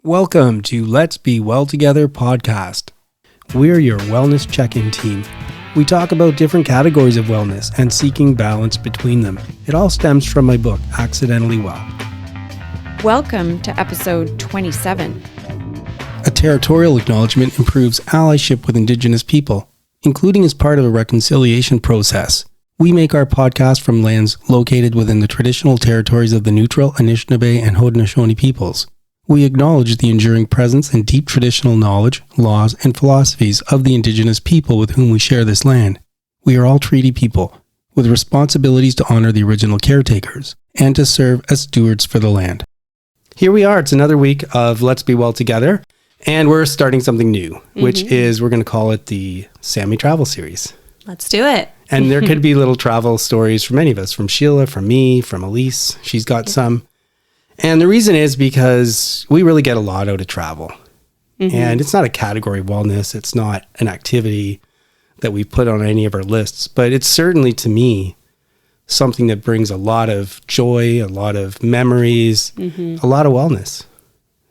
Welcome to Let's Be Well Together podcast. We're your wellness check-in team. We talk about different categories of wellness and seeking balance between them. It all stems from my book, Accidentally Well. Welcome to episode 27. A territorial acknowledgement improves allyship with Indigenous people, including as part of a reconciliation process. We make our podcast from lands located within the traditional territories of the Neutral, Anishinaabe, and Haudenosaunee peoples. We acknowledge the enduring presence and deep traditional knowledge, laws, and philosophies of the Indigenous people with whom we share this land. We are all treaty people, with responsibilities to honor the original caretakers and to serve as stewards for the land. Here we are. It's another week of Let's Be Well Together, and we're starting something new, which is we're going to call it the Sammy Travel Series. Let's do it. And there could be little travel stories from any of us, from Sheila, from me, from Elise. She's got some. And the reason is because we really get a lot out of travel. And it's not a category of wellness. It's not an activity that we put on any of our lists. But it's certainly, to me, something that brings a lot of joy, a lot of memories, a lot of wellness.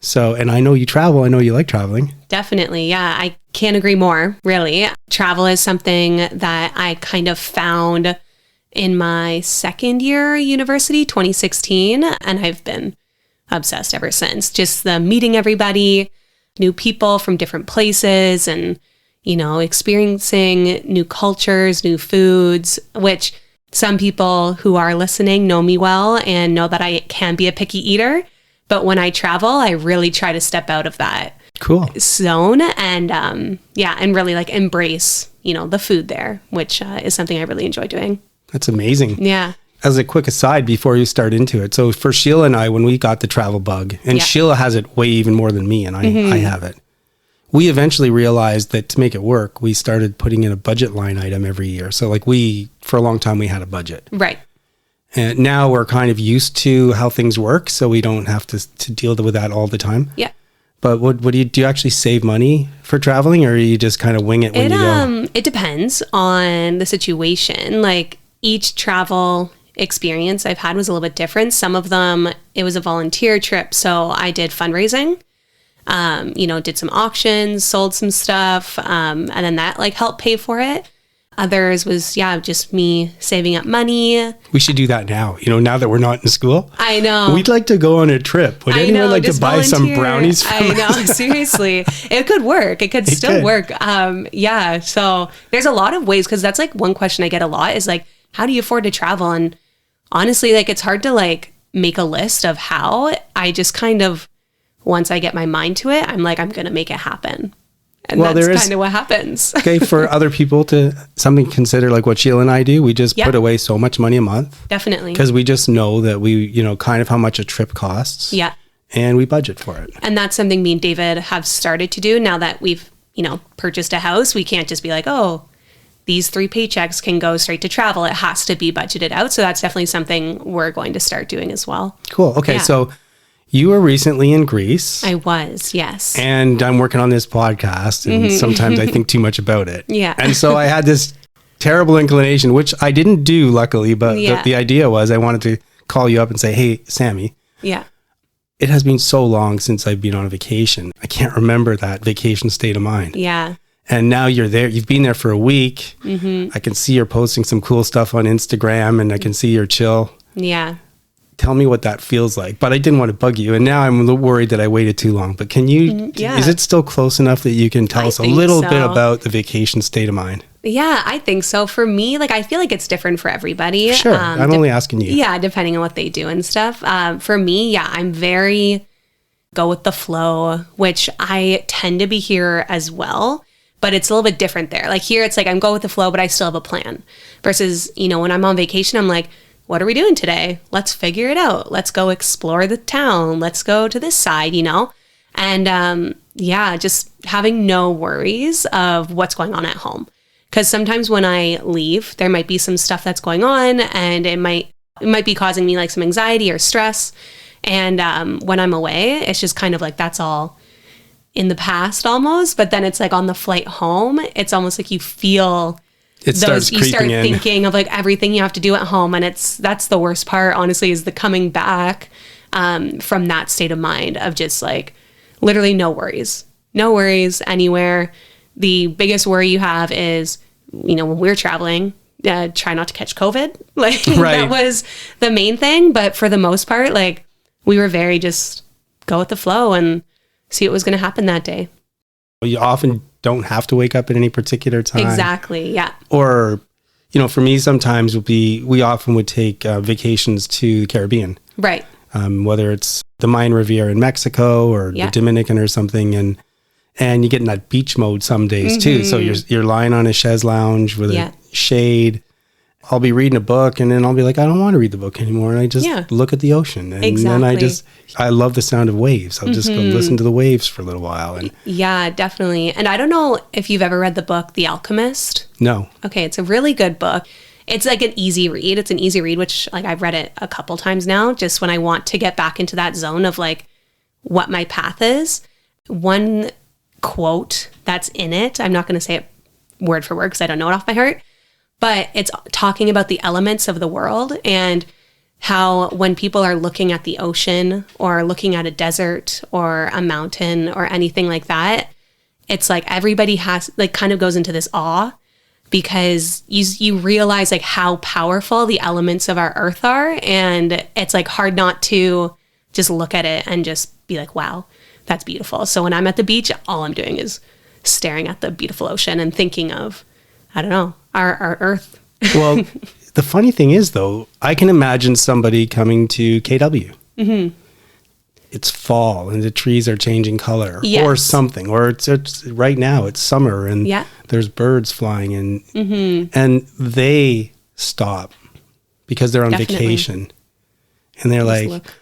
So, and I know you travel. I know you like traveling. Definitely. Yeah, I can't agree more, really. Travel is something that I kind of found in my second year university, 2016, and I've been obsessed ever since. Just the meeting everybody, new people from different places, and, you know, experiencing new cultures, new foods, which some people who are listening know me well and know that I can be a picky eater. But when I travel, I really try to step out of that zone and, and really like embrace, you know, the food there, which is something I really enjoy doing. That's amazing. Yeah. As a quick aside before you start into it. So for Sheila and I, when we got the travel bug, and Sheila has it way even more than me, and I have it, we eventually realized that to make it work, we started putting in a budget line item every year. So like for a long time, we had a budget. Right. And now we're kind of used to how things work, so we don't have to deal with that all the time. Yeah. But what do you actually save money for traveling, or you just kind of wing it when you go? It depends on the situation. Like each travel experience I've had was a little bit different. Some of them, it was a volunteer trip, so I did fundraising. Did some auctions, sold some stuff, and then that like helped pay for it. Others was, just me saving up money. We should do that now, now that we're not in school. I know. We'd like to go on a trip. Would anyone like to buy some brownies from us? I know, seriously. It could work. It could still work. So there's a lot of ways, because that's like one question I get a lot is like, how do you afford to travel? And honestly, like it's hard to like make a list of how. I just kind of, once I get my mind to it, I'm like, I'm going to make it happen. And that's kind of what happens. Okay, for other people to something consider like what Sheila and I do, we just put away so much money a month. Definitely. Because we just know that we, kind of how much a trip costs. Yeah. And we budget for it. And that's something me and David have started to do now that we've, purchased a house. We can't just be like, oh, these 3 paychecks can go straight to travel. It has to be budgeted out. So that's definitely something we're going to start doing as well. Cool. Okay, so you were recently in Greece. I was, yes. And I'm working on this podcast, and sometimes I think too much about it. Yeah. And so I had this terrible inclination, which I didn't do, luckily, but the idea was I wanted to call you up and say, hey, Sammy. Yeah. It has been so long since I've been on a vacation. I can't remember that vacation state of mind. Yeah. And now you're there. You've been there for a week. I can see you're posting some cool stuff on Instagram, and I can see you're chill. Yeah. Tell me what that feels like. But I didn't want to bug you. And now I'm a little worried that I waited too long. But can you, is it still close enough that you can tell us a little bit about the vacation state of mind? Yeah, I think so. For me, like, I feel like it's different for everybody. Sure. I'm only asking you. Yeah, depending on what they do and stuff. For me, I'm very go with the flow, which I tend to be here as well. But it's a little bit different there. Like here, it's like I'm go with the flow, but I still have a plan. Versus, when I'm on vacation, I'm like, what are we doing today? Let's figure it out. Let's go explore the town. Let's go to this side, And just having no worries of what's going on at home. Because sometimes when I leave, there might be some stuff that's going on, and it might be causing me like some anxiety or stress. And when I'm away, it's just kind of like that's all in the past almost. But then it's like on the flight home, it's almost like you feel you start thinking of like everything you have to do at home. And that's the worst part, honestly, is the coming back from that state of mind of just like, literally no worries. No worries anywhere. The biggest worry you have is, when we're traveling, try not to catch COVID. Like that was the main thing. But for the most part, like we were very just go with the flow and see what was going to happen that day. You often don't have to wake up at any particular time. Exactly. Yeah. Or, for me, sometimes we often would take vacations to the Caribbean. Right. Whether it's the Mayan Riviera in Mexico or the Dominican or something. And you get in that beach mode some days too. So you're lying on a chaise lounge with a shade. I'll be reading a book and then I'll be like, I don't want to read the book anymore. And I just look at the ocean. And then I love the sound of waves. I'll just go listen to the waves for a little while. And yeah, definitely. And I don't know if you've ever read the book, The Alchemist. No. Okay. It's a really good book. It's like an easy read. It's an easy read, which like I've read it a couple times now, just when I want to get back into that zone of like what my path is. One quote that's in it, I'm not going to say it word for word because I don't know it off my heart, but it's talking about the elements of the world and how when people are looking at the ocean or looking at a desert or a mountain or anything like that, it's like everybody has like kind of goes into this awe because you realize like how powerful the elements of our earth are. And it's like hard not to just look at it and just be like, wow, that's beautiful. So when I'm at the beach, all I'm doing is staring at the beautiful ocean and thinking of, I don't know, our earth. Well, the funny thing is though, I can imagine somebody coming to KW. Mm-hmm. It's fall and the trees are changing color or something, or it's right now it's summer and there's birds flying and they stop because they're on vacation and they're like, look.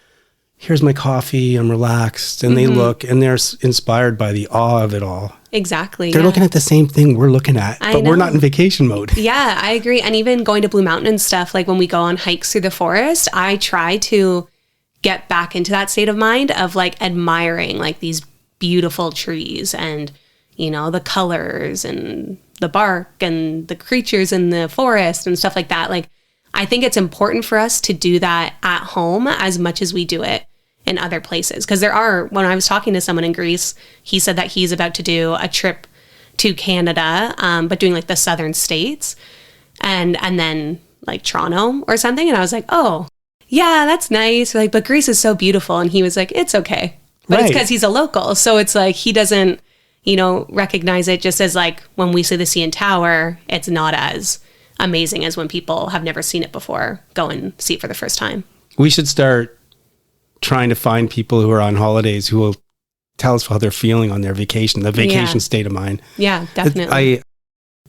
Here's my coffee, I'm relaxed. And they look and they're inspired by the awe of it all. Exactly. They're looking at the same thing we're looking at, but we're not in vacation mode. Yeah, I agree. And even going to Blue Mountain and stuff, like when we go on hikes through the forest, I try to get back into that state of mind of like admiring like these beautiful trees and, the colors and the bark and the creatures in the forest and stuff like that. Like, I think it's important for us to do that at home as much as we do it in other places. Because when I was talking to someone in Greece, he said that he's about to do a trip to Canada, but doing like the southern states and then like Toronto or something. And I was like, oh, yeah, that's nice. Like, but Greece is so beautiful. And he was like, it's okay. But it's because he's a local. So it's like he doesn't, recognize it just as like when we see the CN Tower, it's not as amazing as when people have never seen it before go and see it for the first time. We should start trying to find people who are on holidays who will tell us how they're feeling on their vacation, the vacation state of mind. Yeah, definitely. A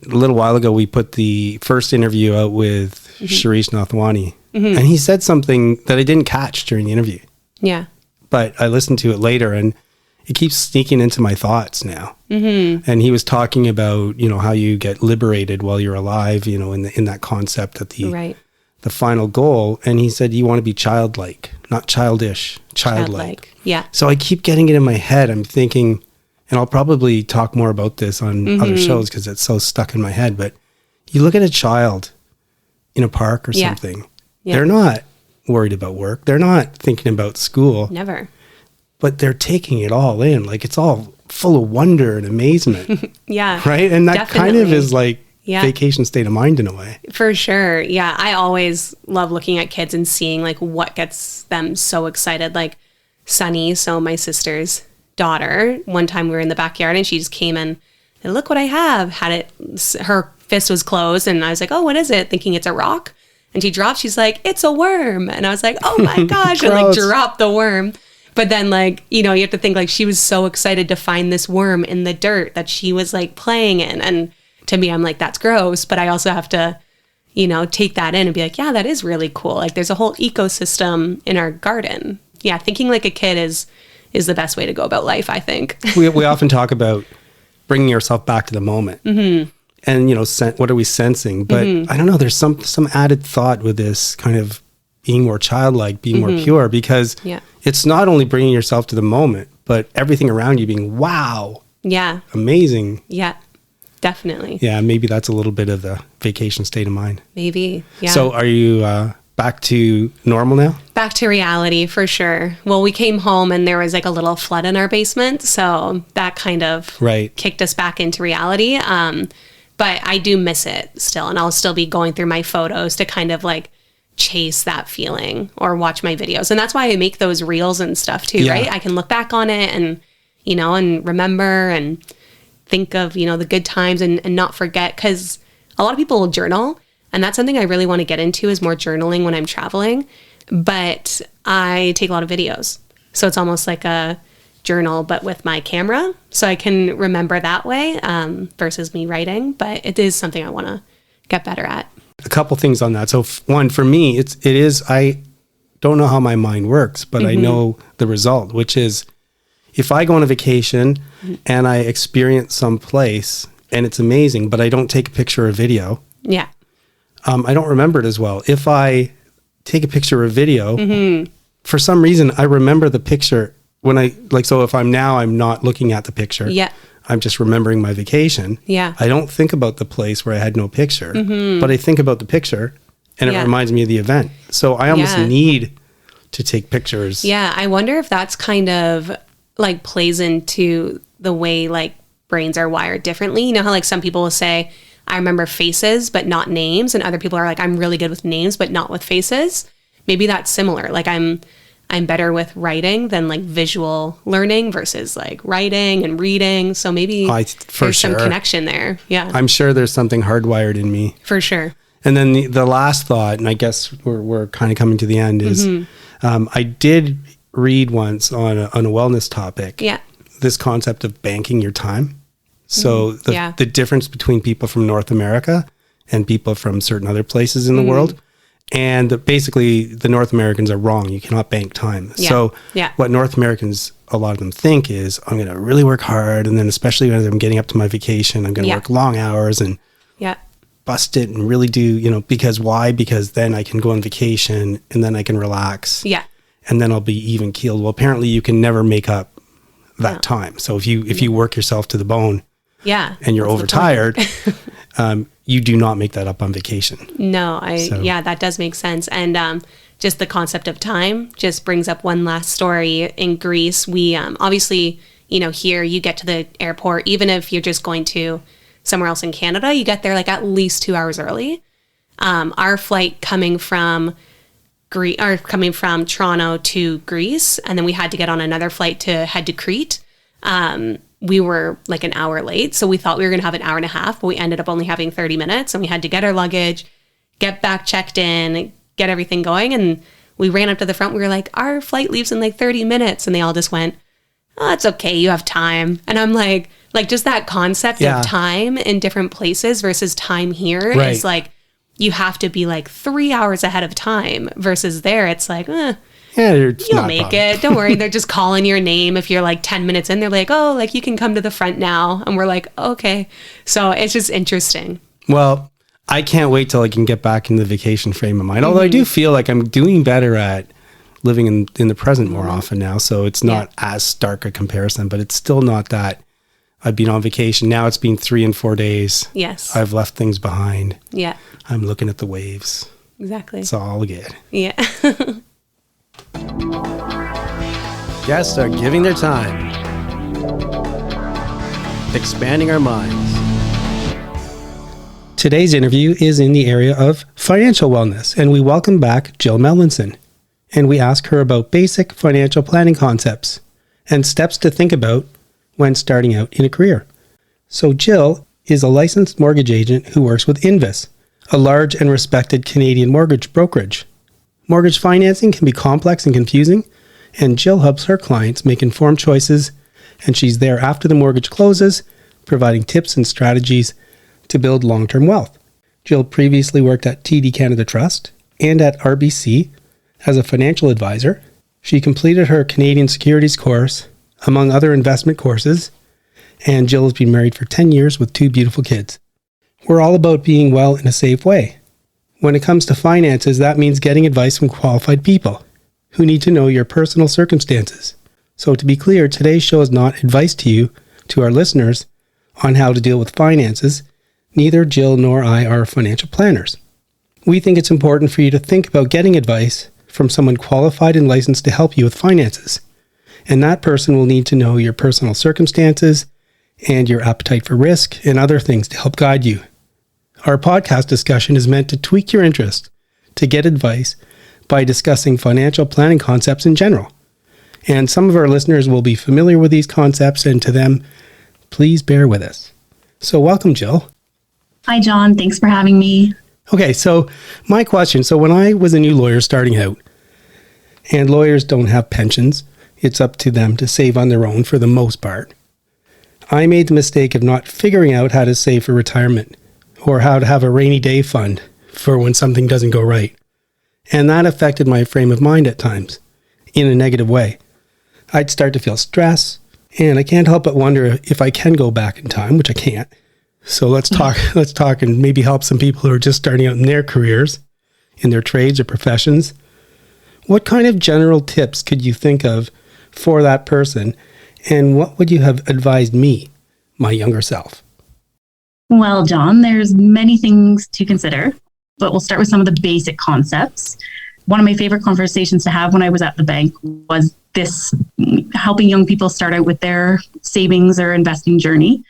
little while ago, we put the first interview out with Sharish Nathwani, and he said something that I didn't catch during the interview. Yeah. But I listened to it later and it keeps sneaking into my thoughts now. Mm-hmm. And he was talking about, how you get liberated while you're alive, in that concept at the final goal. And he said, you want to be childlike, not childish, childlike. Yeah. So I keep getting it in my head. I'm thinking, and I'll probably talk more about this on other shows because it's so stuck in my head. But you look at a child in a park or something, they're not worried about work. They're not thinking about school. Never. But they're taking it all in. Like it's all full of wonder and amazement. Yeah. Right? And that kind of is like vacation state of mind in a way. For sure. Yeah. I always love looking at kids and seeing like what gets them so excited. Like Sunny, so my sister's daughter, one time we were in the backyard and she just came in and look what I have. Her fist was closed and I was like, oh, what is it? Thinking it's a rock. And she dropped, she's like, it's a worm. And I was like, oh my gosh. And like dropped the worm. But then like, you have to think like she was so excited to find this worm in the dirt that she was like playing in. And to me, I'm like, that's gross. But I also have to, take that in and be like, yeah, that is really cool. Like there's a whole ecosystem in our garden. Yeah. Thinking like a kid is the best way to go about life, I think. we often talk about bringing yourself back to the moment. Mm-hmm. And, what are we sensing? But I don't know, there's some added thought with this kind of being more childlike, being more pure, because it's not only bringing yourself to the moment, but everything around you being, wow. Yeah. Amazing. Yeah, definitely. Yeah, maybe that's a little bit of the vacation state of mind. Maybe, yeah. So are you back to normal now? Back to reality for sure. Well, we came home and there was like a little flood in our basement. So that kind of kicked us back into reality. But I do miss it still. And I'll still be going through my photos to kind of like chase that feeling or watch my videos. And that's why I make those reels and stuff too, right? I can look back on it and, and remember and think of, the good times and not forget. Because a lot of people will journal. And that's something I really want to get into is more journaling when I'm traveling. But I take a lot of videos. So it's almost like a journal, but with my camera. So I can remember that way versus me writing. But it is something I want to get better at. A couple things on that. So one, for me, it is, I don't know how my mind works, but I know the result, which is if I go on a vacation and I experience some place and it's amazing, but I don't take a picture or video. Yeah. I don't remember it as well. If I take a picture or video, for some reason, I remember the picture when so if I'm not looking at the picture. Yeah. I'm just remembering my vacation. Yeah. I don't think about the place where I had no picture, but I think about the picture and it reminds me of the event. So I almost need to take pictures. Yeah. I wonder if that's kind of like plays into the way like brains are wired differently. You know how like some people will say, I remember faces, but not names. And other people are like, I'm really good with names, but not with faces. Maybe that's similar. Like I'm better with writing than like visual learning versus like writing and reading. So maybe there's some connection there. Yeah. I'm sure there's something hardwired in me. For sure. And then the last thought, and I guess we're kind of coming to the end, is I did read once on a wellness topic. Yeah. This concept of banking your time. So the difference between people from North America and people from certain other places in the world. And basically the North Americans are wrong. You cannot bank time. Yeah. So what North Americans, a lot of them think is, I'm going to really work hard. And then especially when I'm getting up to my vacation, I'm going to work long hours and bust it and really do, because why? Because then I can go on vacation and then I can relax. Yeah. And then I'll be even keeled. Well, apparently you can never make up that time. So if you work yourself to the bone, and you're overtired, you do not make that up on vacation. No, that does make sense. And just the concept of time just brings up one last story. In Greece, we obviously, here you get to the airport, even if you're just going to somewhere else in Canada, you get there like at least 2 hours early. Our flight coming from Toronto to Greece, and then we had to get on another flight to head to Crete. We were like an hour late. So we thought we were going to have an hour and a half, but we ended up only having 30 minutes and we had to get our luggage, get back checked in, get everything going. And we ran up to the front. We were like, our flight leaves in like 30 minutes. And they all just went, oh, it's okay. You have time. And I'm like just that concept of time in different places versus time here is like, you have to be like 3 hours ahead of time versus there. It's like, you'll make it. Don't worry. They're just calling your name. If you're like 10 minutes in, they're like, oh, like you can come to the front now. And we're like, okay. So it's just interesting. Well, I can't wait till I can get back in the vacation frame of mind. Although I do feel like I'm doing better at living in the present more often now. So it's not as stark a comparison, but it's still not that I've been on vacation. Now it's been 3 and 4 days. Yes. I've left things behind. Yeah. I'm looking at the waves. Exactly. It's all good. Yeah. Guests are giving their time, expanding our minds. Today's interview is in the area of financial wellness, and we welcome back Jill Melanson. And we ask her about basic financial planning concepts and steps to think about when starting out in a career. So Jill is a licensed mortgage agent who works with Invis, a large and respected Canadian mortgage brokerage. Mortgage financing can be complex and confusing, and Jill helps her clients make informed choices, and she's there after the mortgage closes, providing tips and strategies to build long-term wealth. Jill previously worked at TD Canada Trust and at RBC as a financial advisor. She completed her Canadian Securities course, among other investment courses, and Jill has been married for 10 years with 2 beautiful kids. We're all about being well in a safe way. When it comes to finances, that means getting advice from qualified people who need to know your personal circumstances. So to be clear, today's show is not advice to our listeners, on how to deal with finances. Neither Jill nor I are financial planners. we think it's important for you to think about getting advice from someone qualified and licensed to help you with finances. And that person will need to know your personal circumstances and your appetite for risk and other things to help guide you. Our podcast discussion is meant to tweak your interest to get advice by discussing financial planning concepts in general. And some of our listeners will be familiar with these concepts, and to them, please bear with us. So welcome, Jill. Hi, John. Thanks for having me. Okay, so my question. So when I was a new lawyer starting out, and lawyers don't have pensions, it's up to them to save on their own for the most part. I made the mistake of not figuring out how to save for retirement or how to have a rainy day fund for when something doesn't go right. And that affected my frame of mind at times in a negative way. I'd start to feel stress, and I can't help but wonder if I can go back in time, which I can't. So let's talk and maybe help some people who are just starting out in their careers, in their trades or professions. What kind of general tips could you think of for that person? And what would you have advised me, my younger self? Well, John, there's many things to consider, but we'll start with some of the basic concepts. One of my favorite conversations to have when I was at the bank was this, helping young people start out with their savings or investing journey.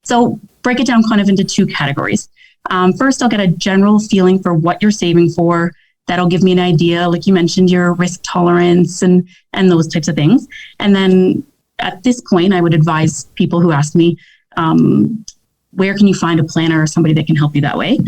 So break it down kind of into two categories. First, I'll get a general feeling for what you're saving for. That'll give me an idea, like you mentioned, your risk tolerance and those types of things. And then at this point, I would advise people who ask me, where can you find a planner or somebody that can help you that way?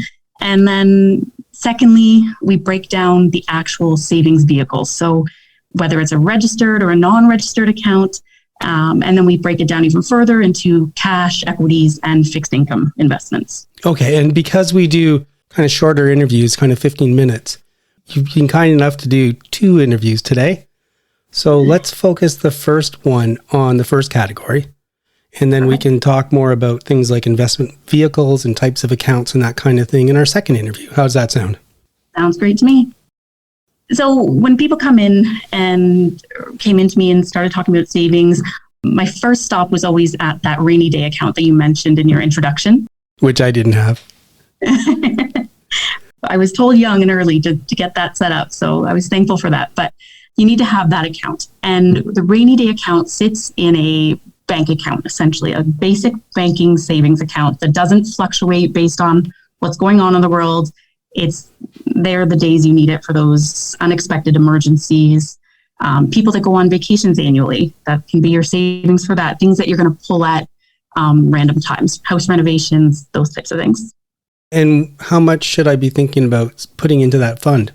And then secondly, we break down the actual savings vehicles. So whether it's a registered or a non-registered account, and then we break it down even further into cash, equities, and fixed income investments. Okay, and because we do kind of shorter interviews, kind of 15 minutes, you've been kind enough to do 2 interviews today. So let's focus the first one on the first category, and then we can talk more about things like investment vehicles and types of accounts and that kind of thing in our second interview. How does that sound? Sounds great to me. So when people came into me and started talking about savings, my first stop was always at that rainy day account that you mentioned in your introduction. Which I didn't have. I was told young and early to get that set up, so I was thankful for that. But you need to have that account. And the rainy day account sits in a bank account, essentially, a basic banking savings account that doesn't fluctuate based on what's going on in the world. It's there the days you need it for those unexpected emergencies. People that go on vacations annually, that can be your savings for that. Things that you're going to pull at random times, house renovations, those types of things. And how much should I be thinking about putting into that fund?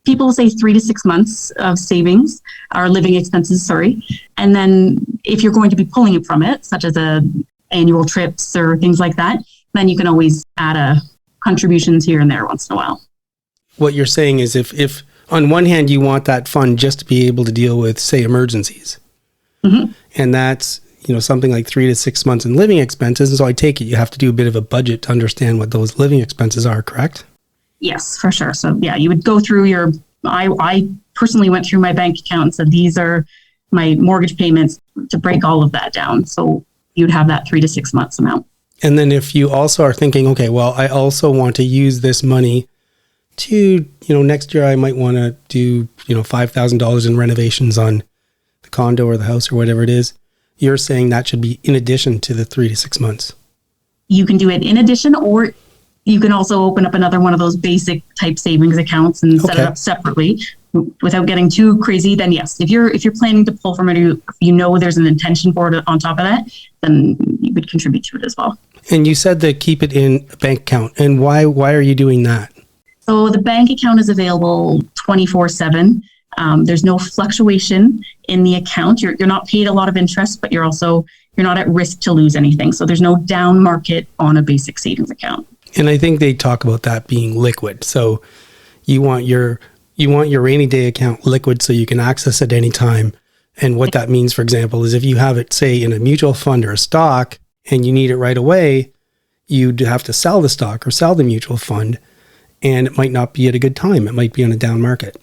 People say 3 to 6 months of savings, or living expenses, And then if you're going to be pulling it from it, such as annual trips or things like that, then you can always add contributions here and there once in a while. What you're saying is if on one hand you want that fund just to be able to deal with, say, emergencies, and that's something like 3 to 6 months in living expenses, and so I take it you have to do a bit of a budget to understand what those living expenses are, correct? Yes, for sure. So yeah, you would go through I personally went through my bank account and said, these are my mortgage payments, to break all of that down. So you'd have that 3 to 6 months amount. And then if you also are thinking, okay, well, I also want to use this money to, next year I might want to do, $5,000 in renovations on the condo or the house or whatever it is. You're saying that should be in addition to the 3 to 6 months. You can do it in addition, or you can also open up another one of those basic type savings accounts and set it up separately without getting too crazy. Then yes, if you're planning to pull from it, or there's an intention for it on top of that, then you would contribute to it as well. And you said that keep it in a bank account. And why are you doing that? So the bank account is available 24/7. There's no fluctuation in the account. You're not paid a lot of interest, but you're not at risk to lose anything. So there's no down market on a basic savings account. And I think they talk about that being liquid. So you want your rainy day account liquid so you can access it any time. And what that means, for example, is if you have it, say, in a mutual fund or a stock and you need it right away, you'd have to sell the stock or sell the mutual fund, and it might not be at a good time. It might be on a down market.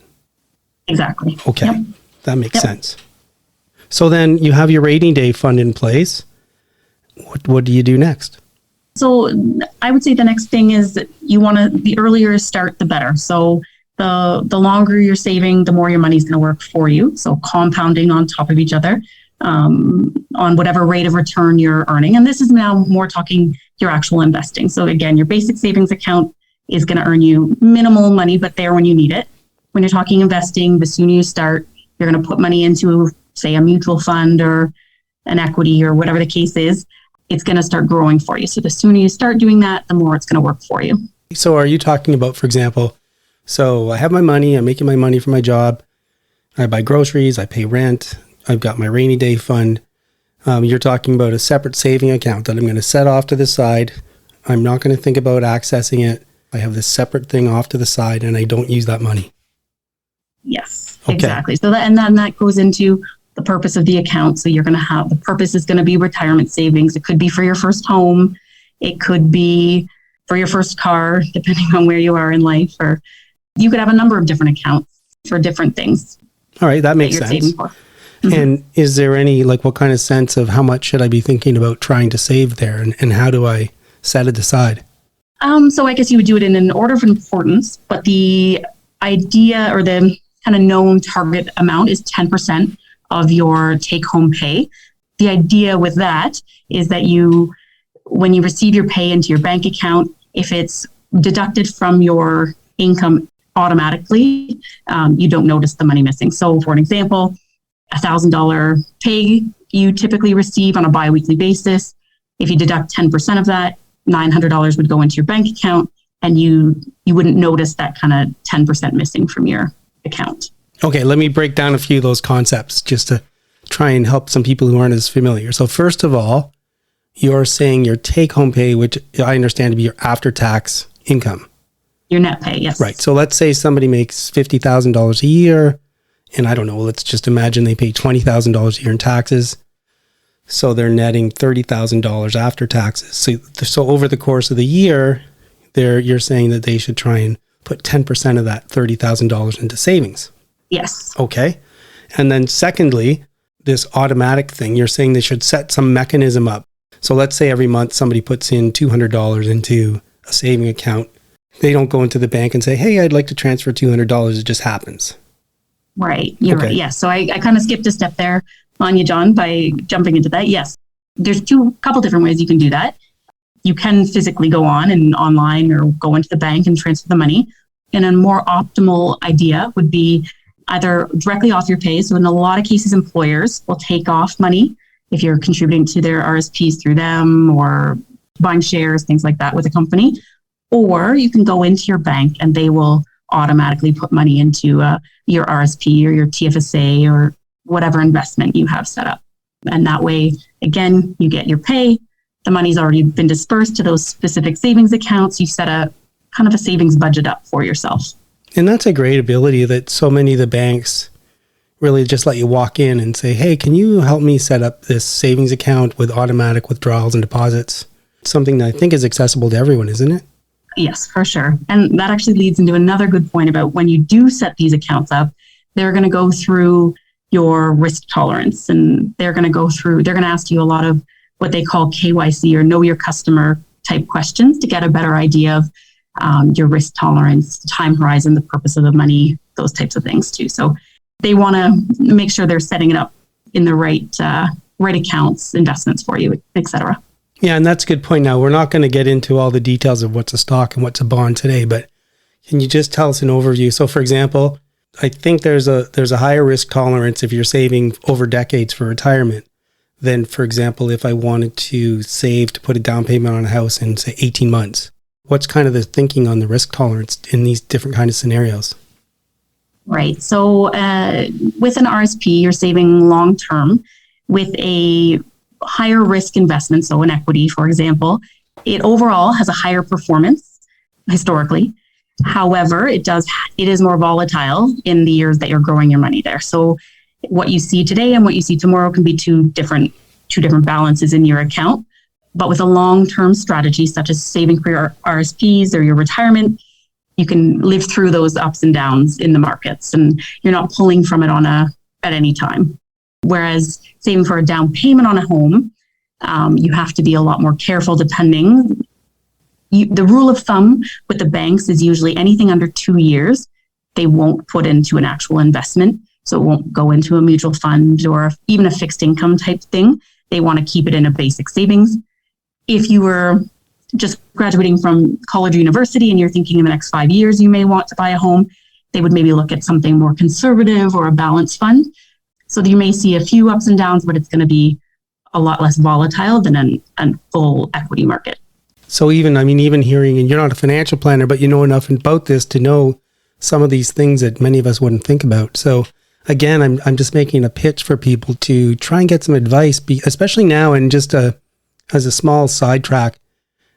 Exactly. Okay. Yep. That makes sense. So then you have your rainy day fund in place. What do you do next? So I would say the next thing is that the earlier you start, the better. So the longer you're saving, the more your money's going to work for you. So compounding on top of each other on whatever rate of return you're earning. And this is now more talking your actual investing. So again, your basic savings account is going to earn you minimal money, but there when you need it. When you're talking investing, the sooner you start, you're going to put money into, say, a mutual fund or an equity or whatever the case is. It's going to start growing for you. So the sooner you start doing that, the more it's going to work for you. So are you talking about, for example, so I have my money, I'm making my money for my job, I buy groceries, I pay rent, I've got my rainy day fund. You're talking about a separate saving account that I'm going to set off to the side. I'm not going to think about accessing it. I have this separate thing off to the side and I don't use that money. Yes, okay. Exactly. So then that goes into the purpose of the account. So you're going to have, the purpose is going to be retirement savings. It could be for your first home. It could be for your first car, depending on where you are in life, or you could have a number of different accounts for different things. All right. That makes sense. Mm-hmm. And is there any, what kind of sense of how much should I be thinking about trying to save there, and how do I set it aside? So I guess you would do it in an order of importance, but the idea or the kind of known target amount is 10% of your take-home pay. The idea with that is that when you receive your pay into your bank account, if it's deducted from your income automatically, you don't notice the money missing. So for an example, $1,000 pay you typically receive on a biweekly basis. If you deduct 10% of that, $900 would go into your bank account, and you wouldn't notice that kind of 10% missing from your account. Okay, let me break down a few of those concepts just to try and help some people who aren't as familiar. So first of all, you're saying your take-home pay, which I understand to be your after-tax income. Your net pay, yes. Right. So let's say somebody makes $50,000 a year, and I don't know, let's just imagine they pay $20,000 a year in taxes. So they're netting $30,000 after taxes. So over the course of the year, you're saying that they should try and put 10% of that $30,000 into savings. Yes. Okay. And then secondly, this automatic thing, you're saying they should set some mechanism up. So let's say every month somebody puts in $200 into a saving account. They don't go into the bank and say, hey, I'd like to transfer $200. It just happens. Right. You're right. Yes. So I kind of skipped a step there on you, John, by jumping into that. Yes. There's couple different ways you can do that. You can physically go on and online or go into the bank and transfer the money. And a more optimal idea would be either directly off your pay. So in a lot of cases, employers will take off money if you're contributing to their RSPs through them or buying shares, things like that with a company. Or you can go into your bank and they will automatically put money into your RSP or your TFSA or whatever investment you have set up. And that way, again, you get your pay. The money's already been dispersed to those specific savings accounts. You set a kind of a savings budget up for yourself. And that's a great ability that so many of the banks really just let you walk in and say, hey, can you help me set up this savings account with automatic withdrawals and deposits? Something that I think is accessible to everyone, isn't it? Yes, for sure. And that actually leads into another good point about when you do set these accounts up, they're going to go through your risk tolerance, and they're going to ask you a lot of what they call KYC or know your customer type questions to get a better idea of your risk tolerance, time horizon, the purpose of the money, those types of things too. So they want to make sure they're setting it up in the right accounts, investments for you, et cetera. Yeah, and that's a good point. Now, we're not going to get into all the details of what's a stock and what's a bond today, but can you just tell us an overview? So, for example, I think there's a higher risk tolerance if you're saving over decades for retirement than, for example, if I wanted to save to put a down payment on a house in, say, 18 months. What's kind of the thinking on the risk tolerance in these different kind of scenarios? Right. So with an RSP, you're saving long term. With a higher risk investment, so an equity, for example, it overall has a higher performance historically. However, it is more volatile in the years that you're growing your money there. So what you see today and what you see tomorrow can be two different balances in your account. But with a long-term strategy, such as saving for your RSPs or your retirement, you can live through those ups and downs in the markets, and you're not pulling from it at any time. Whereas saving for a down payment on a home, You have to be a lot more careful depending. The rule of thumb with the banks is usually anything under 2 years, they won't put into an actual investment. So it won't go into a mutual fund or even a fixed income type thing. They want to keep it in a basic savings. If you were just graduating from college or university and you're thinking in the next 5 years, you may want to buy a home, they would maybe look at something more conservative or a balanced fund. So you may see a few ups and downs, but it's going to be a lot less volatile than a full equity market. So even hearing, and you're not a financial planner, but you know enough about this to know some of these things that many of us wouldn't think about. So again, I'm just making a pitch for people to try and get some advice, especially now. And just as a small sidetrack,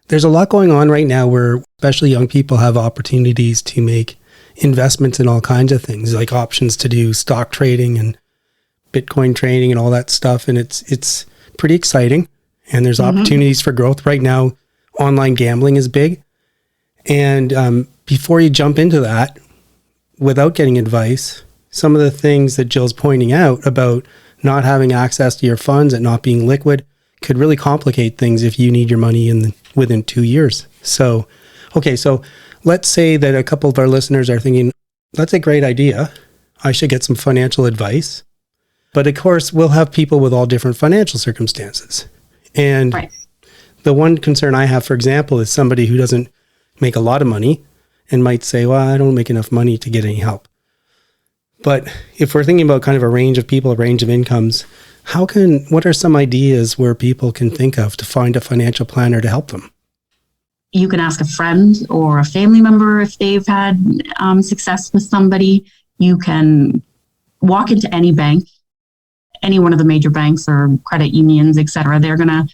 there's a lot going on right now where especially young people have opportunities to make investments in all kinds of things, like options to do stock trading and Bitcoin trading and all that stuff. And it's pretty exciting. And there's opportunities for growth right now. Online gambling is big. And before you jump into that, without getting advice, some of the things that Jill's pointing out about not having access to your funds and not being liquid could really complicate things if you need your money within 2 years. So, okay, so let's say that a couple of our listeners are thinking, that's a great idea. I should get some financial advice. But of course, we'll have people with all different financial circumstances. And right. The one concern I have, for example, is somebody who doesn't make a lot of money and might say, well, I don't make enough money to get any help. But if we're thinking about kind of a range of people, a range of incomes, what are some ideas where people can think of to find a financial planner to help them? You can ask a friend or a family member if they've had success with somebody. You can walk into any bank, any one of the major banks or credit unions, et cetera. They're going to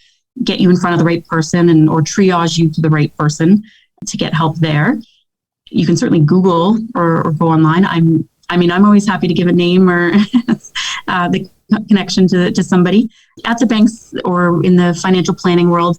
get you in front of the right person or triage you to the right person to get help there. You can certainly Google or go online. I'm always happy to give a name or the connection to somebody at the banks or in the financial planning world.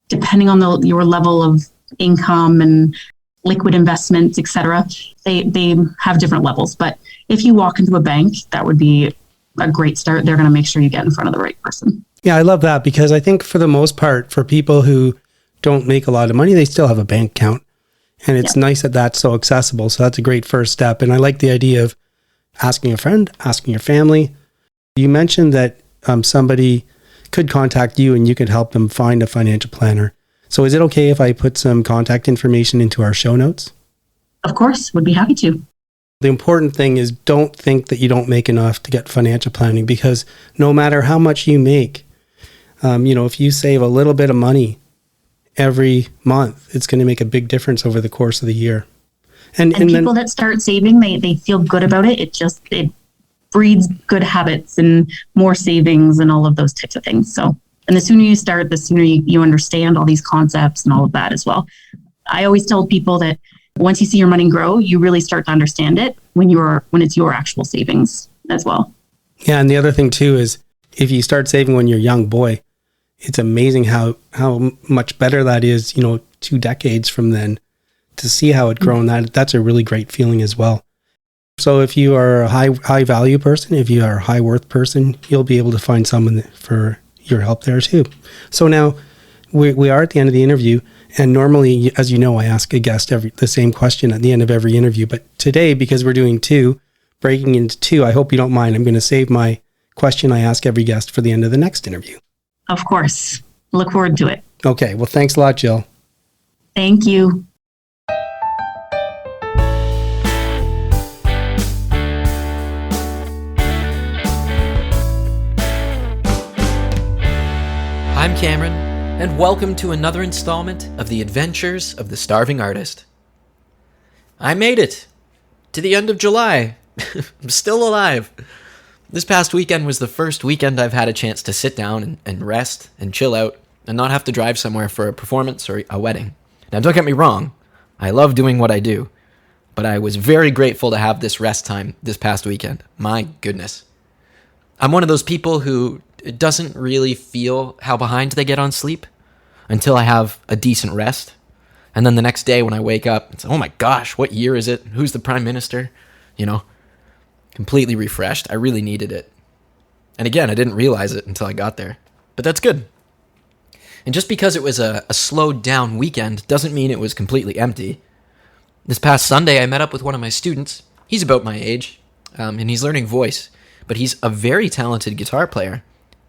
Depending on your level of income and liquid investments, et cetera, they have different levels. But if you walk into a bank, that would be a great start. They're going to make sure you get in front of the right person. Yeah, I love that because I think for the most part, for people who don't make a lot of money, they still have a bank account. And it's nice that that's so accessible. So that's a great first step. And I like the idea of asking a friend, asking your family. You mentioned that somebody could contact you and you could help them find a financial planner. So is it okay if I put some contact information into our show notes? Of course, would be happy to. The important thing is don't think that you don't make enough to get financial planning, because no matter how much you make, if you save a little bit of money every month, it's going to make a big difference over the course of the year. And people that start saving, they feel good about it. It breeds good habits and more savings and all of those types of things. So, and the sooner you start, the sooner you understand all these concepts and all of that as well. I always tell people that once you see your money grow, you really start to understand it when it's your actual savings as well. Yeah, and the other thing too is if you start saving when you're a young boy, it's amazing how much better that is, 2 decades from then, to see how it grown. That's a really great feeling as well. So if you are a high value person, if you are a high worth person, you'll be able to find someone for your help there too. So now we are at the end of the interview, and normally, as you know, I ask a guest the same question at the end of every interview. But today, because we're doing 2, breaking into 2, I hope you don't mind. I'm going to save my question I ask every guest for the end of the next interview. Of course. Look forward to it. Okay. Well, thanks a lot, Jill. Thank you. I'm Cameron, and welcome to another installment of The Adventures of the Starving Artist. I made it to the end of July. I'm still alive. This past weekend was the first weekend I've had a chance to sit down and rest and chill out and not have to drive somewhere for a performance or a wedding. Now, don't get me wrong. I love doing what I do, but I was very grateful to have this rest time this past weekend. My goodness. I'm one of those people who doesn't really feel how behind they get on sleep until I have a decent rest. And then the next day when I wake up, it's, oh my gosh, what year is it? Who's the prime minister? Completely refreshed. I really needed it. And again, I didn't realize it until I got there. But that's good. And just because it was a slowed down weekend doesn't mean it was completely empty. This past Sunday, I met up with one of my students. He's about my age, and he's learning voice, but he's a very talented guitar player.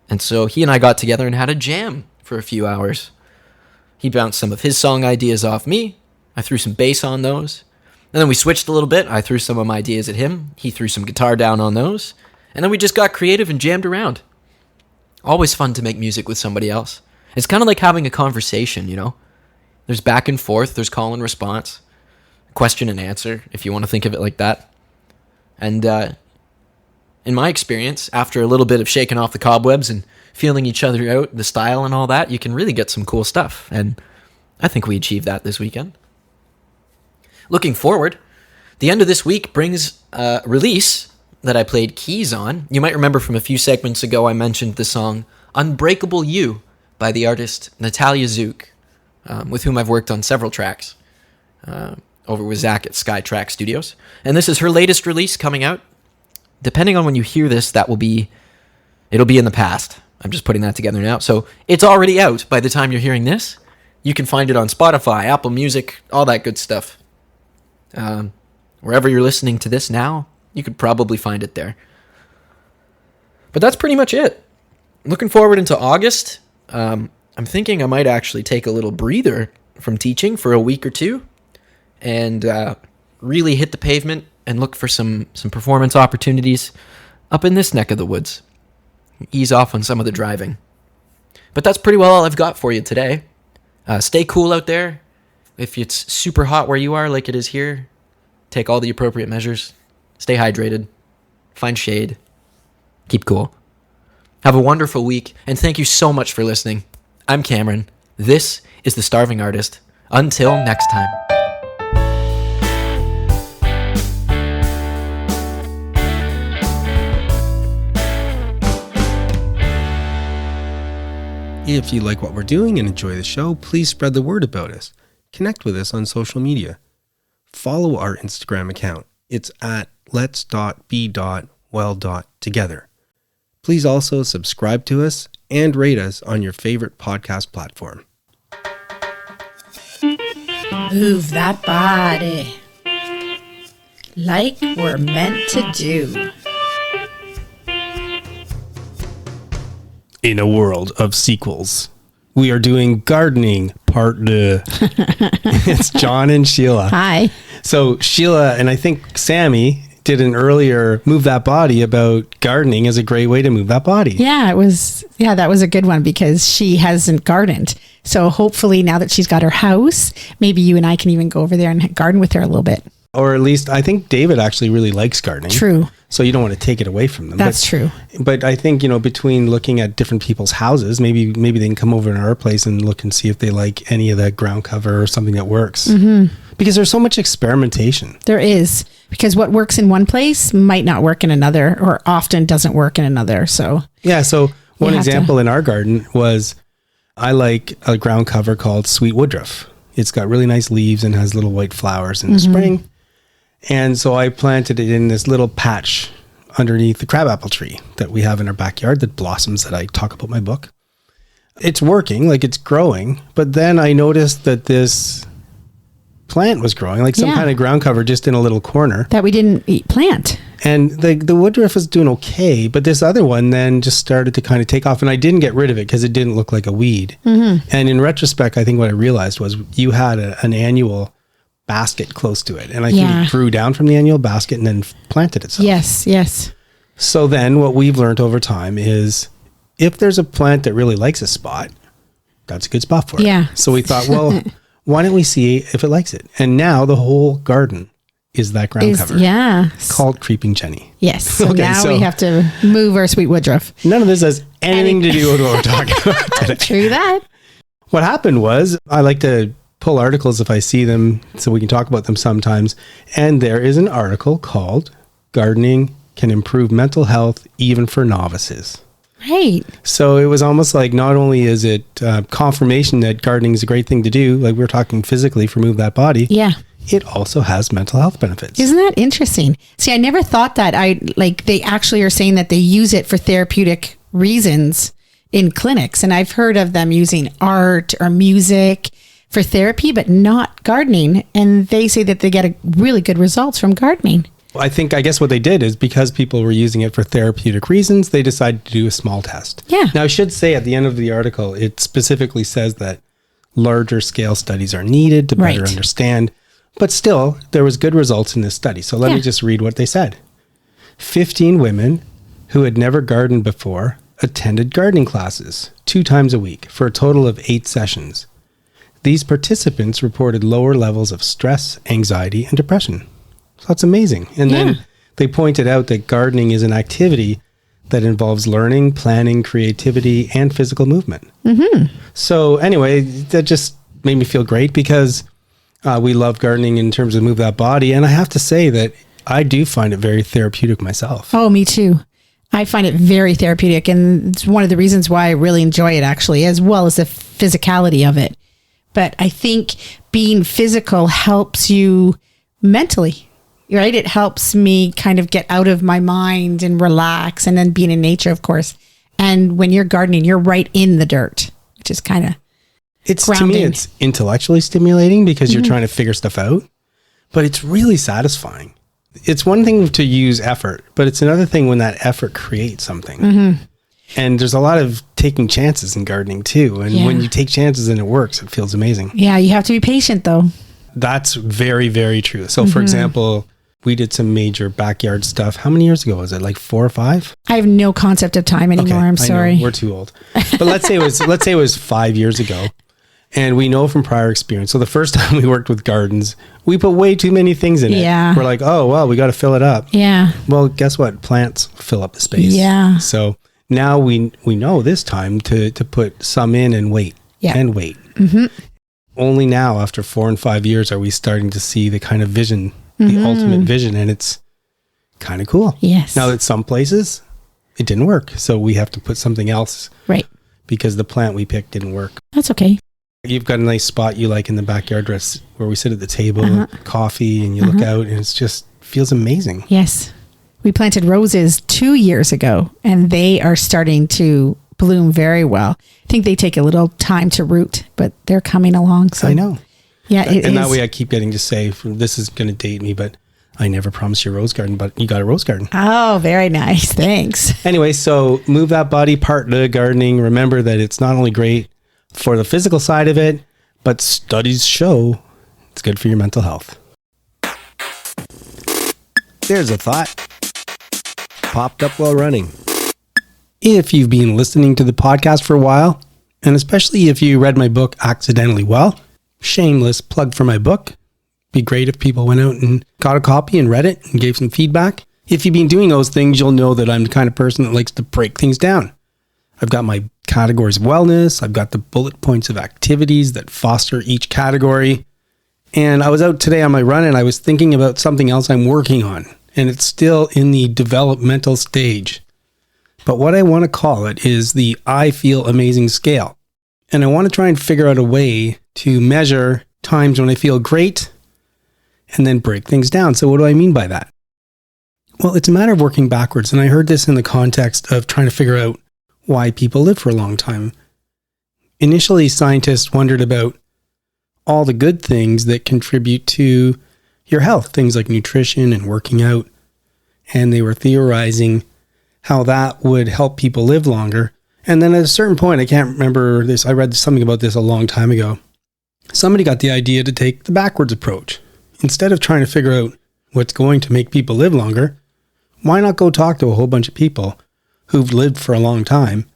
And so he and I got together and had a jam for a few hours. He bounced some of his song ideas off me. I threw some bass on those. And then we switched a little bit. I threw some of my ideas at him. He threw some guitar down on those. And then we just got creative and jammed around. Always fun to make music with somebody else. It's kind of like having a conversation, you know? There's back and forth. There's call and response. Question and answer, if you want to think of it like that. And in my experience, after a little bit of shaking off the cobwebs and feeling each other out, the style and all that, you can really get some cool stuff. And I think we achieved that this weekend. Looking forward, the end of this week brings a release that I played keys on. You might remember from a few segments ago I mentioned the song Unbreakable You by the artist Natalia Zook, with whom I've worked on several tracks over with Zach at Skytrack Studios. And this is her latest release coming out. Depending on when you hear this, it'll be in the past. I'm just putting that together now. So it's already out by the time you're hearing this. You can find it on Spotify, Apple Music, all that good stuff. Wherever you're listening to this now, you could probably find it there. But that's pretty much it. Looking forward into August. I'm thinking I might actually take a little breather from teaching for a week or two and really hit the pavement and look for some performance opportunities up in this neck of the woods. Ease off on some of the driving. But that's pretty well all I've got for you today. Stay cool out there. If it's super hot where you are, like it is here, take all the appropriate measures. Stay hydrated. Find shade. Keep cool. Have a wonderful week, and thank you so much for listening. I'm Cameron. This is The Starving Artist. Until next time. If you like what we're doing and enjoy the show, please spread the word about us. Connect with us on social media. Follow our Instagram account. It's at lets.be.well.together. Please also subscribe to us and rate us on your favorite podcast platform. Move that body like we're meant to do. In a world of sequels, we are doing gardening part 2. It's John and Sheila. Hi. So Sheila and I think Sammy did an earlier Move That Body about gardening as a great way to move that body. Yeah, that was a good one because she hasn't gardened. So hopefully now that she's got her house, maybe you and I can even go over there and garden with her a little bit. Or at least I think David actually really likes gardening. True. So you don't want to take it away from them. That's true. But I think, between looking at different people's houses, maybe they can come over to our place and look and see if they like any of the ground cover or something that works. Mm-hmm. Because there's so much experimentation. There is. Because what works in one place might not work in another, or often doesn't work in another. So yeah. So one example in our garden was I like a ground cover called Sweet Woodruff. It's got really nice leaves and has little white flowers in the spring. And so I planted it in this little patch underneath the crabapple tree that we have in our backyard that blossoms that I talk about in my book. It's working, like it's growing. But then I noticed that this plant was growing, like some kind of ground cover just in a little corner. That we didn't plant. And the woodruff was doing okay. But this other one then just started to kind of take off. And I didn't get rid of it because it didn't look like a weed. Mm-hmm. And in retrospect, I think what I realized was you had an annual basket close to it, and I think it grew down from the annual basket and then planted itself. Yes. So then what we've learned over time is if there's a plant that really likes a spot, that's a good spot for it. Yeah. So we thought, well, why don't we see if it likes it? And now the whole garden is that ground cover. Yeah. Called Creeping Jenny. Yes. So now we have to move our Sweet Woodruff. None of this has anything to do with what we're talking about today. True that. What happened was I like to pull articles if I see them so we can talk about them sometimes. And there is an article called Gardening Can Improve Mental Health Even for Novices. Right. So it was almost like not only is it confirmation that gardening is a great thing to do, like we're talking physically for Move That Body. Yeah. It also has mental health benefits. Isn't that interesting? See, I never thought that. They actually are saying that they use it for therapeutic reasons in clinics. And I've heard of them using art or music for therapy, but not gardening. And they say that they get really good results from gardening. I guess what they did is because people were using it for therapeutic reasons, they decided to do a small test. Yeah. Now, I should say at the end of the article, it specifically says that larger scale studies are needed to better understand. But still, there was good results in this study. So let me just read what they said. 15 women who had never gardened before attended gardening classes 2 times a week for a total of 8 sessions. These participants reported lower levels of stress, anxiety, and depression. So that's amazing. And then they pointed out that gardening is an activity that involves learning, planning, creativity, and physical movement. Mm-hmm. So anyway, that just made me feel great because we love gardening in terms of move that body. And I have to say that I do find it very therapeutic myself. Oh, me too. I find it very therapeutic. And it's one of the reasons why I really enjoy it, actually, as well as the physicality of it. But I think being physical helps you mentally, right? It helps me kind of get out of my mind and relax, and then being in nature, of course. And when you're gardening, you're right in the dirt, which is kind of grounding. To me, it's intellectually stimulating because you're trying to figure stuff out, but it's really satisfying. It's one thing to use effort, but it's another thing when that effort creates something. Mm-hmm. And there's a lot of taking chances in gardening too. And when you take chances and it works, it feels amazing. Yeah, you have to be patient though. That's very, very true. So for example, we did some major backyard stuff. How many years ago was it? Like 4 or 5? I have no concept of time anymore. I'm sorry. I know, we're too old. But let's say it was 5 years ago. And we know from prior experience. So the first time we worked with gardens, we put way too many things in it. Yeah. We're like, oh, well, we got to fill it up. Yeah. Well, guess what? Plants fill up the space. Yeah. So now we know this time to put some in and wait. Yeah. And wait. Mm-hmm. Only now, after 4 and 5 years, are we starting to see the kind of vision, the ultimate vision. And it's kind of cool. Yes. Now that some places, it didn't work. So we have to put something else. Right. Because the plant we picked didn't work. That's okay. You've got a nice spot you like in the backyard where we sit at the table, coffee, and you look out, and it just feels amazing. Yes. We planted roses 2 years ago, and they are starting to bloom very well. I think they take a little time to root, but they're coming along. So I know. Yeah, it and is. that way I keep getting to say, this is going to date me, but I never promised you a rose garden, but you got a rose garden. Oh, very nice. Thanks. Anyway, so move that body part to gardening. Remember that it's not only great for the physical side of it, but studies show it's good for your mental health. There's a thought. Popped up while running. If you've been listening to the podcast for a while, and especially if you read my book accidentally well, shameless plug for my book. Be great if people went out and got a copy and read it and gave some feedback. If you've been doing those things, you'll know that I'm the kind of person that likes to break things down. I've got my categories of wellness. I've got the bullet points of activities that foster each category. And I was out today on my run and I was thinking about something else I'm working on. And it's still in the developmental stage. But what I want to call it is the I Feel Amazing scale. And I want to try and figure out a way to measure times when I feel great and then break things down. So what do I mean by that? Well, it's a matter of working backwards. And I heard this in the context of trying to figure out why people live for a long time. Initially, scientists wondered about all the good things that contribute to your health, things like nutrition and working out. And they were theorizing how that would help people live longer. And then at a certain point, I can't remember this, I read something about this a long time ago. Somebody got the idea to take the backwards approach. Instead of trying to figure out what's going to make people live longer, why not go talk to a whole bunch of people who've lived for a long time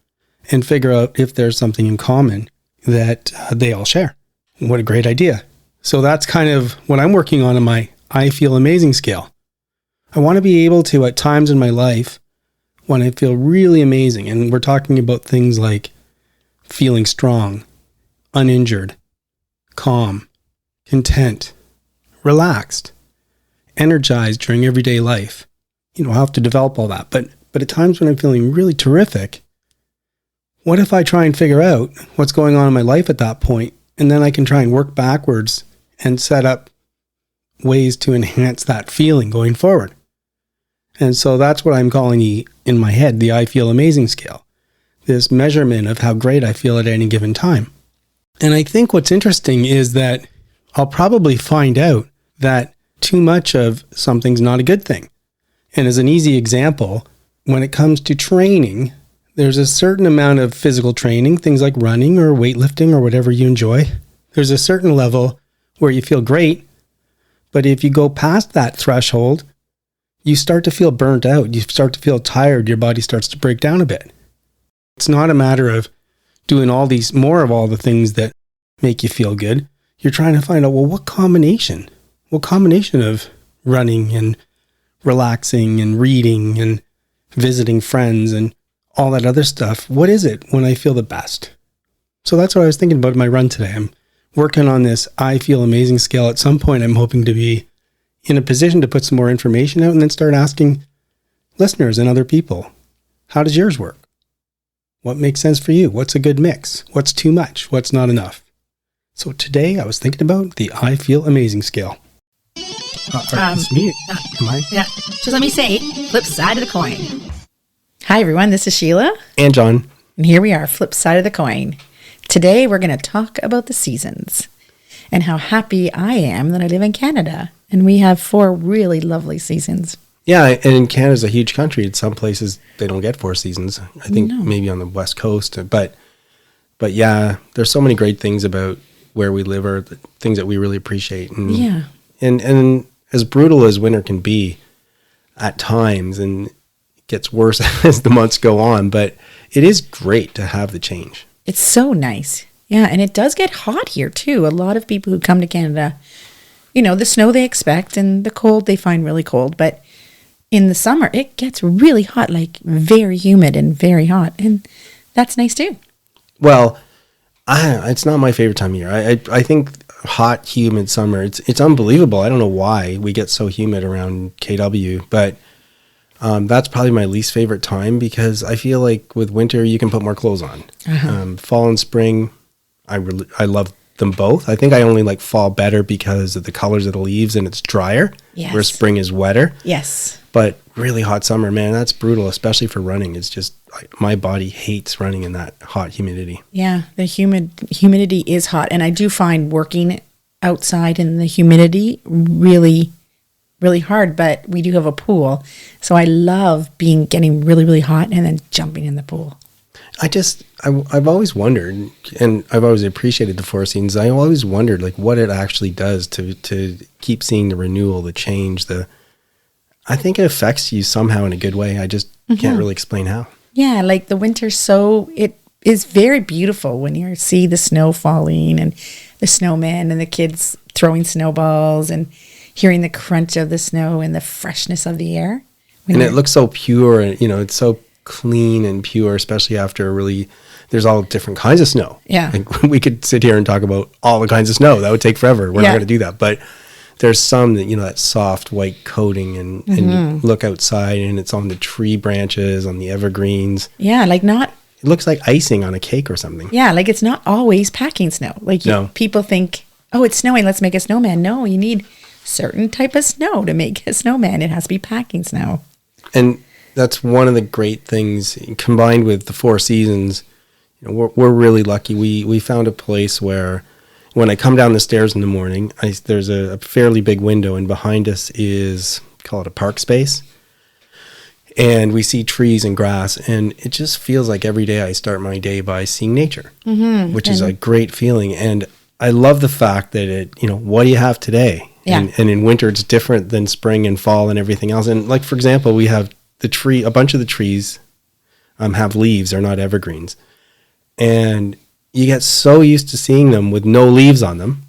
and figure out if there's something in common that they all share. What a great idea. So that's kind of what I'm working on in my I Feel Amazing scale. I want to be able to, at times in my life, when I feel really amazing, and we're talking about things like feeling strong, uninjured, calm, content, relaxed, energized during everyday life. I'll have to develop all that. But at times when I'm feeling really terrific, what if I try and figure out what's going on in my life at that point, and then I can try and work backwards and set up ways to enhance that feeling going forward. And so that's what I'm calling in my head, the I Feel Amazing scale. this measurement of how great I feel at any given time. And I think what's interesting is that I'll probably find out that too much of something's not a good thing. And as an easy example, when it comes to training, there's a certain amount of physical training, things like running or weightlifting or whatever you enjoy. There's a certain level where you feel great, but if you go past that threshold, you start to feel burnt out. You start to feel tired. Your body starts to break down a bit. It's not a matter of doing more of all the things that make you feel good. You're trying to find out, well, what combination of running and relaxing and reading and visiting friends and all that other stuff, what is it when I feel the best? So that's what I was thinking about my run today. I'm working on this I Feel Amazing scale. At some point, I'm hoping to be in a position to put some more information out and then start asking listeners and other people, how does yours work? What makes sense for you? What's a good mix? What's too much? What's not enough? So today I was thinking about the I Feel Amazing scale. It's me. Am I? Yeah. Just let me say, flip side of the coin. Hi, everyone. This is Sheila. And John. And here we are, flip side of the coin. Today, we're going to talk about the seasons and how happy I am that I live in Canada. And we have 4 really lovely seasons. Yeah, and Canada's a huge country. In some places, they don't get 4 seasons. I think maybe on the West Coast. But yeah, there's so many great things about where we live or the things that we really appreciate. And, yeah. And as brutal as winter can be at times, and it gets worse as the months go on, but it is great to have the change. It's so nice. Yeah, and it does get hot here, too. A lot of people who come to Canada, the snow they expect and the cold they find really cold. But in the summer, it gets really hot, like very humid and very hot. And that's nice, too. Well, it's not my favorite time of year. I think hot, humid summer, it's unbelievable. I don't know why we get so humid around KW, but that's probably my least favorite time because I feel like with winter, you can put more clothes on. Uh-huh. Fall and spring, I love them both. I think I only like fall better because of the colors of the leaves and it's drier, where spring is wetter. Yes. But really hot summer, man, that's brutal, especially for running. It's just, my body hates running in that hot humidity. Yeah, the humidity is hot. And I do find working outside in the humidity really, really hard. But we do have a pool. So I love getting really, really hot and then jumping in the pool. I've always wondered, and I've always appreciated the 4 seasons. I always wondered like what it actually does to keep seeing the renewal, the change, I think it affects you somehow in a good way. I just can't really explain how. Yeah, like the winter, it is very beautiful when you see the snow falling and the snowmen and the kids throwing snowballs and hearing the crunch of the snow and the freshness of the air. And it looks so pure and, it's so clean and pure, especially after there's all different kinds of snow. Yeah. Like, we could sit here and talk about all the kinds of snow. That would take forever. We're not going to do that. But there's some that, that soft white coating and you look outside and it's on the tree branches, on the evergreens. Yeah, like it looks like icing on a cake or something. Yeah, like it's not always packing snow. Like people think, oh, it's snowing, let's make a snowman. No, you need certain type of snow to make a snowman. It has to be packing snow. And that's one of the great things combined with the 4 seasons. We're really lucky. We found a place where when I come down the stairs in the morning, there's a fairly big window, and behind us is, call it a park space. And we see trees and grass, and it just feels like every day I start my day by seeing nature, which is a great feeling. And I love the fact that what do you have today? Yeah. And in winter, it's different than spring and fall and everything else. And like, for example, we have a bunch of the trees have leaves. They're not evergreens. And you get so used to seeing them with no leaves on them,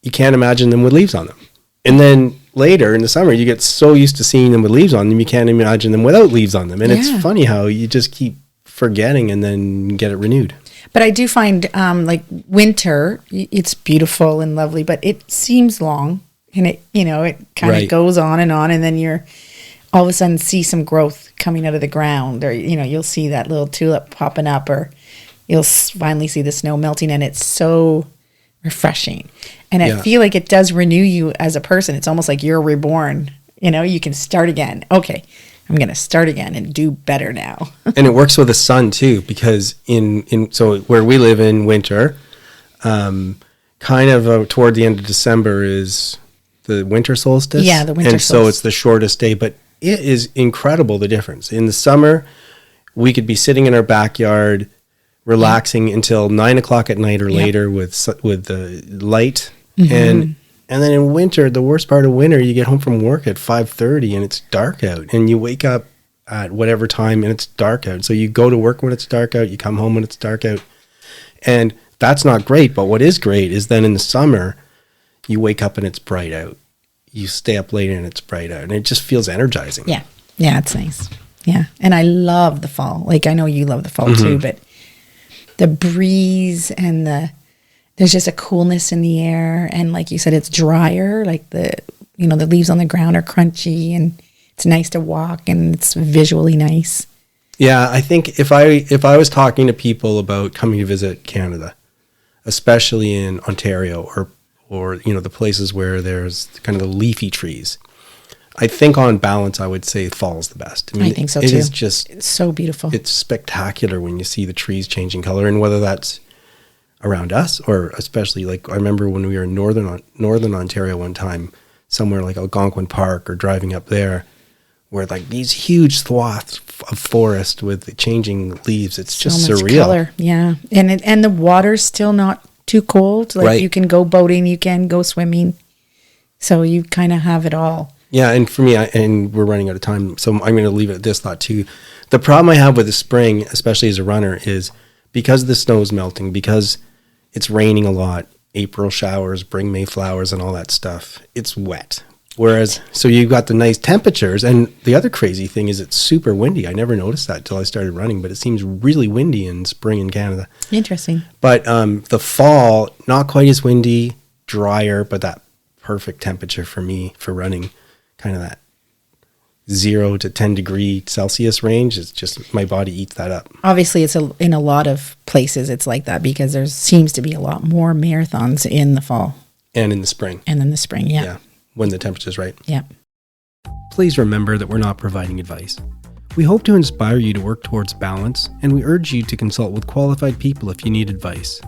you can't imagine them with leaves on them. And then later in the summer, you get so used to seeing them with leaves on them, you can't imagine them without leaves on them. And it's funny how you just keep forgetting and then get it renewed. But I do find like winter, it's beautiful and lovely, but it seems long and it kind of goes on. And then you're all of a sudden see some growth coming out of the ground, or, you'll see that little tulip popping up, or you'll finally see the snow melting, and it's so refreshing. And I feel like it does renew you as a person. It's almost like you're reborn. You can start again. Okay, I'm going to start again and do better now. And it works with the sun too, because so where we live in winter, kind of toward the end of December is the winter solstice. Yeah, the winter solstice. And so it's the shortest day, but it is incredible the difference. In the summer, we could be sitting in our backyard, relaxing until 9 o'clock at night or later with the light. And then in winter, the worst part of winter, you get home from work at 5:30 and it's dark out, and you wake up at whatever time and it's dark out. So you go to work when it's dark out, you come home when it's dark out. And that's not great, but what is great is then in the summer, you wake up and it's bright out. You stay up later and it's bright out, and it just feels energizing. Yeah. Yeah, it's nice. Yeah. And I love the fall. Like, I know you love the fall too, but the breeze and there's just a coolness in the air. And like you said, it's drier. Like the leaves on the ground are crunchy, and it's nice to walk, and it's visually nice. Yeah. I think if I was talking to people about coming to visit Canada, especially in Ontario or the places where there's kind of the leafy trees, I think on balance, I would say fall's the best. I think so too. It is just, it's so beautiful. It's spectacular when you see the trees changing color, and whether that's around us or especially, like, I remember when we were in Northern Ontario one time, somewhere like Algonquin Park or driving up there, where like these huge swaths of forest with the changing leaves. It's just so much surreal. Color. Yeah. And the water's still not too cold. Like you can go boating, you can go swimming. So you kind of have it all. Yeah. And for me, and we're running out of time, so I'm going to leave it at this thought too. The problem I have with the spring, especially as a runner, is because the snow is melting, because it's raining a lot, April showers bring May flowers and all that stuff. It's wet. Whereas, so you've got the nice temperatures, and the other crazy thing is it's super windy. I never noticed that till I started running, but it seems really windy in spring in Canada. Interesting. But the fall, not quite as windy, drier, but that perfect temperature for me for running, kind of that 0 to 10 degree Celsius range. It's just, my body eats that up. Obviously, it's in a lot of places it's like that, because there seems to be a lot more marathons in the fall. And in the spring. And in the spring, yeah. When the temperature's right. Yeah. Please remember that we're not providing advice. We hope to inspire you to work towards balance, and we urge you to consult with qualified people if you need advice.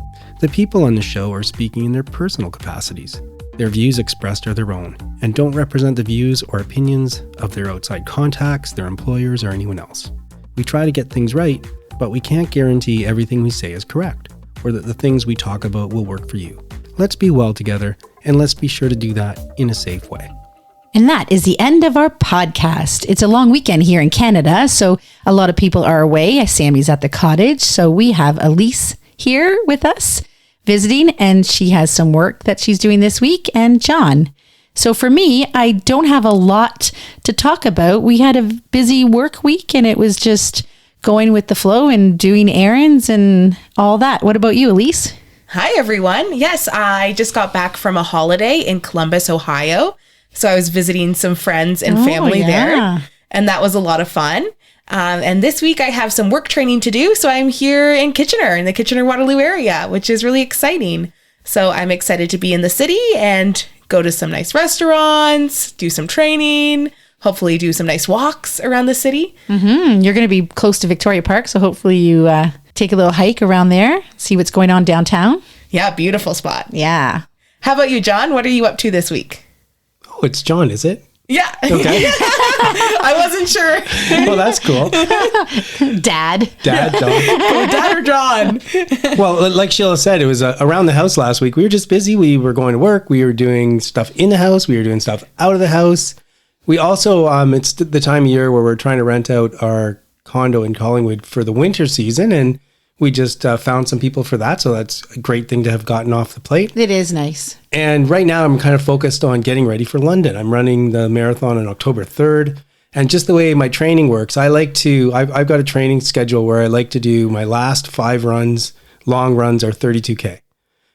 The people on the show are speaking in their personal capacities. Their views expressed are their own, and don't represent the views or opinions of their outside contacts, their employers, or anyone else. We try to get things right, but we can't guarantee everything we say is correct, or that the things we talk about will work for you. Let's be well together, and let's be sure to do that in a safe way. And that is the end of our podcast. It's a long weekend here in Canada, so a lot of people are away. Sammy's at the cottage, so we have Elise here with us visiting, and she has some work that she's doing this week, and John. So for me, I don't have a lot to talk about. We had a busy work week, and it was just going with the flow and doing errands and all that. What about you, Elise? Hi, everyone. Yes, I just got back from a holiday in Columbus, Ohio. So I was visiting some friends and family there, and that was a lot of fun. And this week I have some work training to do. So I'm here in Kitchener, in the Kitchener-Waterloo area, which is really exciting. So I'm excited to be in the city and go to some nice restaurants, do some training, hopefully do some nice walks around the city. Mm-hmm. You're going to be close to Victoria Park, so hopefully you take a little hike around there, see what's going on downtown. Yeah, beautiful spot. Yeah. How about you, John? What are you up to this week? Oh, it's John, is it? Yeah. Okay. I wasn't sure. Well, that's cool. Dad, John. Oh, Dad or John? Well, like Sheila said, it was around the house last week. We were just busy. We were going to work. We were doing stuff in the house. We were doing stuff out of the house. We also, it's the time of year where we're trying to rent out our condo in Collingwood for the winter season, and we just found some people for that. So that's a great thing to have gotten off the plate. it is nice. And right now I'm kind of focused on getting ready for London. I'm running the marathon on October 3rd. And just the way my training works, I've got a training schedule where I like to do my last 5 runs, long runs are 32K.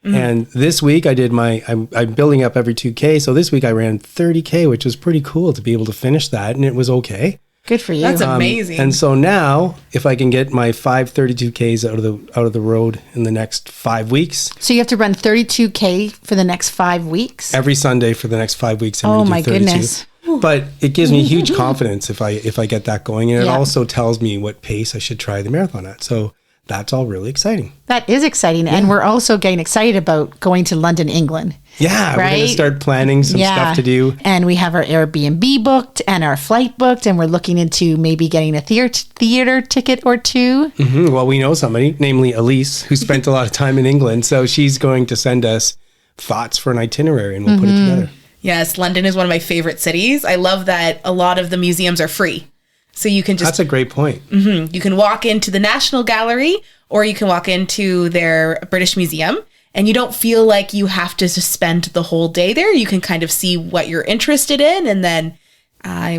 Mm-hmm. And this week I'm building up every 2K. So this week I ran 30K, which was pretty cool to be able to finish that. And it was okay. Good for you. That's amazing. And so now, if I can get my 5 32Ks out of the road in the next 5 weeks. So you have to run 32K for the next 5 weeks? Every Sunday for the next 5 weeks. Oh my goodness. But it gives me huge confidence if I get that going. And it also tells me what pace I should try the marathon at. So that's all really exciting. That is exciting. And we're also getting excited about going to London, England. Yeah, we're going to start planning some stuff to do. And we have our Airbnb booked and our flight booked. And we're looking into maybe getting a theater ticket or two. Mm-hmm. Well, we know somebody, namely Elise, who spent a lot of time in England. So she's going to send us thoughts for an itinerary and we'll put it together. Yes, London is one of my favorite cities. I love that a lot of the museums are free. So you can just... That's a great point. Mm-hmm, you can walk into the National Gallery or you can walk into their British Museum and you don't feel like you have to just spend the whole day there. You can kind of see what you're interested in and then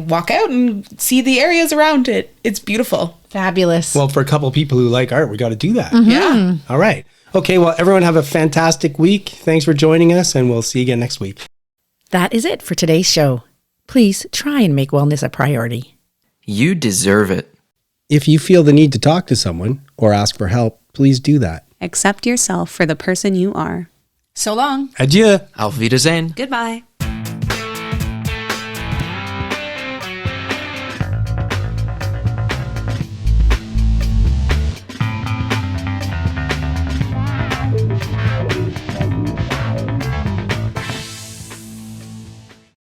walk out and see the areas around it. It's beautiful. Fabulous. Well, for a couple of people who like art, we got to do that. Yeah. All right. Okay, well, everyone have a fantastic week. Thanks for joining us and we'll see you again next week. That is it for today's show. Please try and make wellness a priority. You deserve it. If you feel the need to talk to someone or ask for help, please do that. Accept yourself for the person you are. So long. Adieu. Auf Wiedersehen. Goodbye.